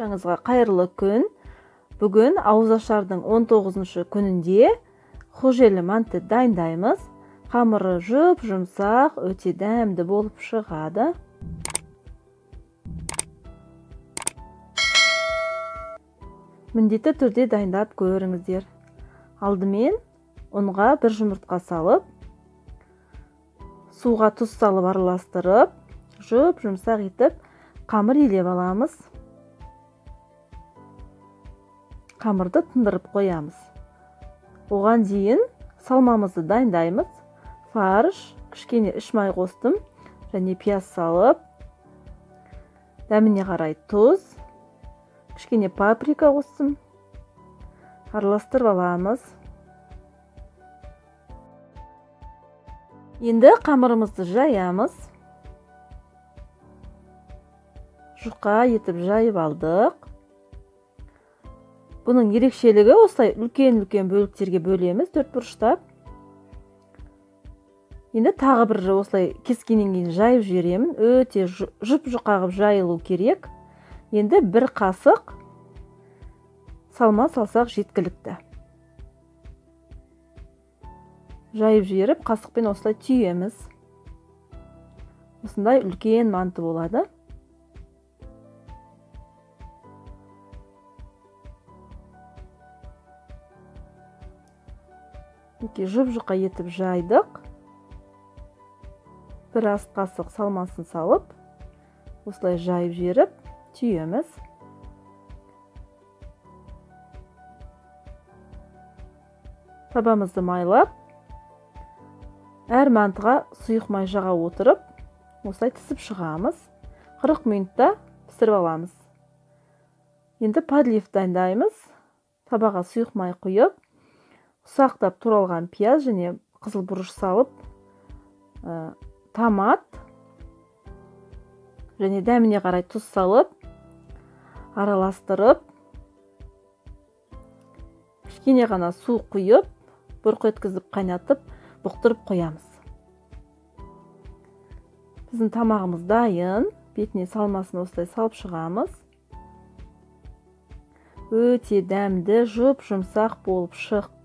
Barchаңызға қайырлы күн. Бүгін ауызашардың 19 күнінде хожелі манты дайындаймыз. Қамыры жұмсақ, өте дәмді болып шығады. Міндетті түрде дайындап көріңіздер. Алдымен ұнға бір жұмыртқа салып, суға тұз салып араластырып, жұмсақ етіп, қамыр елеп аламыз. Қамырды тындырып қоямыз. Оған дейін салмамызды дайындаймыз. Фарш, кішкене үш май қостым, және пияз салып, дәміне қарай тұз, кішкене паприка қостым. Араластырып аламыз. Енді қамырымызды жаямыз. Жұқа етіп жайып алдық. Бұның ерекшелігі осылай үлкен-үлкен бөліктерге бөлеміз, 4 бұрыштап. Енді тағы бір осылай кескеннен кейін жайып жіберемін. Өте жұп-жұқа қылып жайылу керек. Енді бір қасық салма салсақ жеткілікті. Жайып жіберіп, қасықпен осылай түйеміз. Осындай үлкен манты болады. Жұп-жұқа етіп жайдық. Бір ас қасық салмасын салып, осылай жайып жіберіп, түйеміз. Табамызды майлап, әр мантыға сұйық май жаға отырып, осылай тісіп шығамыз. 40 минутта пісіріп аламыз. Енді подлив дайындаймыз. Табаға сұйық май құйып, ұсақтап туралған пияз және қызыл бұрыш салып, томат және дәміне қарай тұз салып, араластырып, кішкене ғана су құйып, бұрқ еткізіп қайнатып, бұқтырып қоямыз. Біздің тамағымыз дайын. Бетіне салмасын осылай салып шығамыз. Өте дәмді, жұмсақ болып шықты.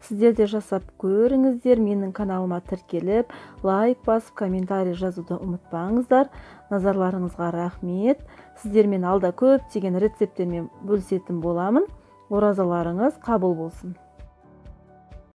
Сіздер де жасап көріңіздер. Менің каналыма тіркеліп, лайк басып, комментарий жазуды ұмытпаңыздар. Назарларыңызға рахмет. Сіздермен алда көптеген рецепттермен бөлісетін боламын. Оразаларыңыз қабыл болсын.